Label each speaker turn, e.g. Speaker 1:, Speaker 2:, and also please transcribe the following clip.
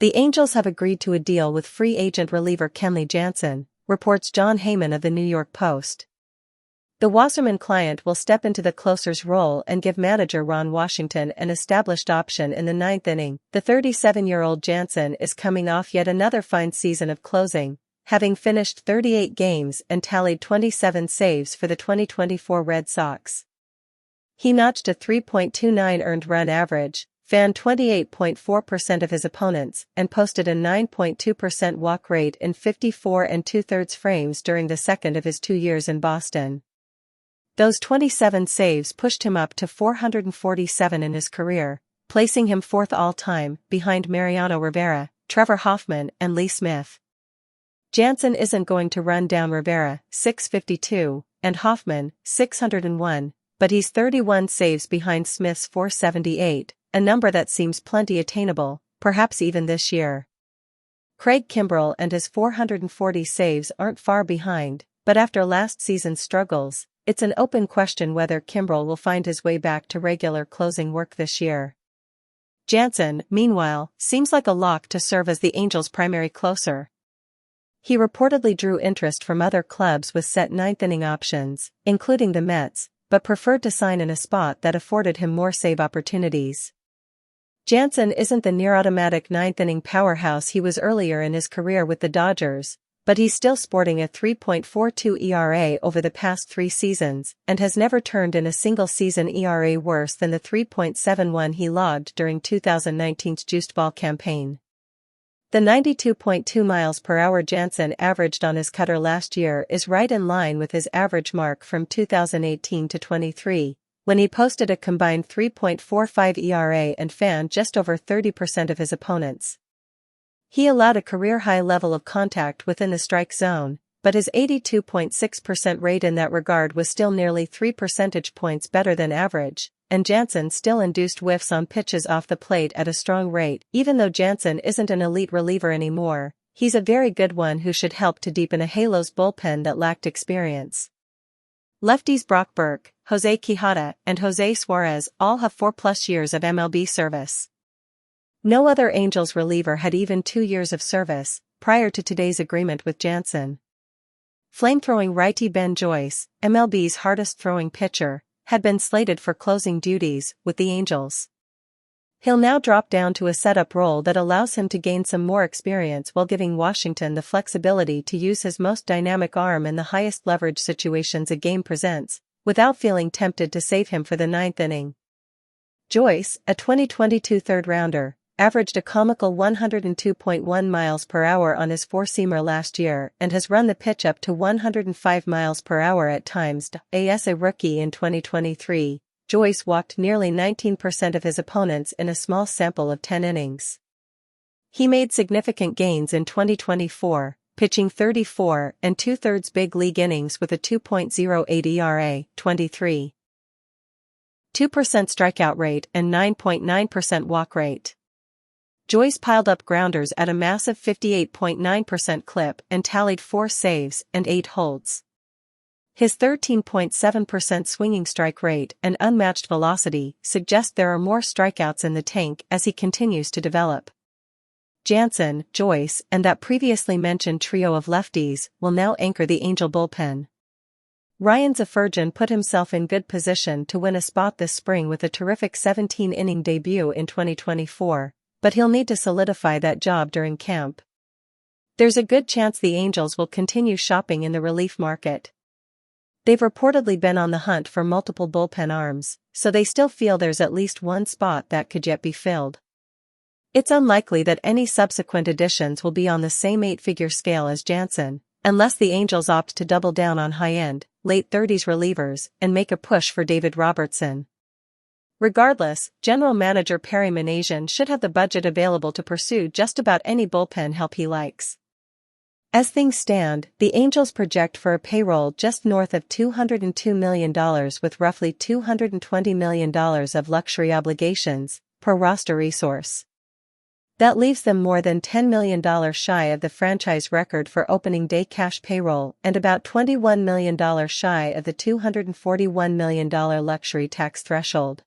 Speaker 1: The Angels have agreed to a deal with free agent reliever Kenley Jansen, reports John Heyman of the New York Post. The Wasserman client will step into the closer's role and give manager Ron Washington an established option in the ninth inning. The 37-year-old Jansen is coming off yet another fine season of closing, having finished 38 games and tallied 27 saves for the 2024 Red Sox. He notched a 3.29 earned run average, fanned 28.4% of his opponents, and posted a 9.2% walk rate in 54 2/3 frames during the second of his 2 years in Boston. Those 27 saves pushed him up to 447 in his career, placing him fourth all-time, behind Mariano Rivera, Trevor Hoffman, and Lee Smith. Jansen isn't going to run down Rivera, 652, and Hoffman, 601, but he's 31 saves behind Smith's 478, a number that seems plenty attainable, perhaps even this year. Craig Kimbrell and his 440 saves aren't far behind, but after last season's struggles, it's an open question whether Kimbrell will find his way back to regular closing work this year. Jansen, meanwhile, seems like a lock to serve as the Angels' primary closer. He reportedly drew interest from other clubs with set ninth-inning options, including the Mets, but preferred to sign in a spot that afforded him more save opportunities. Jansen isn't the near-automatic ninth-inning powerhouse he was earlier in his career with the Dodgers, but he's still sporting a 3.42 ERA over the past 3 seasons and has never turned in a single season ERA worse than the 3.71 he logged during 2019's Juiced Ball campaign. The 92.2 miles per hour Jansen averaged on his cutter last year is right in line with his average mark from 2018 to 23, when he posted a combined 3.45 ERA and fanned just over 30% of his opponents. He allowed a career-high level of contact within the strike zone, but his 82.6% rate in that regard was still nearly 3 percentage points better than average, and Jansen still induced whiffs on pitches off the plate at a strong rate. Even though Jansen isn't an elite reliever anymore, he's a very good one who should help to deepen a Halos bullpen that lacked experience. Lefties Brock Burke, Jose Quijada, and Jose Suarez all have 4+ years of MLB service. No other Angels reliever had even 2 years of service prior to today's agreement with Jansen. Flamethrowing righty Ben Joyce, MLB's hardest-throwing pitcher, had been slated for closing duties with the Angels. He'll now drop down to a setup role that allows him to gain some more experience while giving Washington the flexibility to use his most dynamic arm in the highest leverage situations a game presents, without feeling tempted to save him for the ninth inning. Joyce, a 2022 third-rounder, averaged a comical 102.1 miles per hour on his four-seamer last year and has run the pitch up to 105 miles per hour at times. As a rookie in 2023, Joyce walked nearly 19% of his opponents in a small sample of 10 innings. He made significant gains in 2024, pitching 34 2/3 big league innings with a 2.08 ERA, 23.2% strikeout rate and 9.9% walk rate. Joyce piled up grounders at a massive 58.9% clip and tallied 4 saves and 8 holds. His 13.7% swinging strike rate and unmatched velocity suggest there are more strikeouts in the tank as he continues to develop. Jansen, Joyce, and that previously mentioned trio of lefties will now anchor the Angel bullpen. Ryan Zafirjan put himself in good position to win a spot this spring with a terrific 17-inning debut in 2024. But he'll need to solidify that job during camp. There's a good chance the Angels will continue shopping in the relief market. They've reportedly been on the hunt for multiple bullpen arms, so they still feel there's at least one spot that could yet be filled. It's unlikely that any subsequent additions will be on the same 8-figure scale as Jansen, unless the Angels opt to double down on high-end, late-30s relievers and make a push for David Robertson. Regardless, General Manager Perry Minasian should have the budget available to pursue just about any bullpen help he likes. As things stand, the Angels project for a payroll just north of $202 million with roughly $220 million of luxury obligations, per roster resource. That leaves them more than $10 million shy of the franchise record for opening day cash payroll and about $21 million shy of the $241 million luxury tax threshold.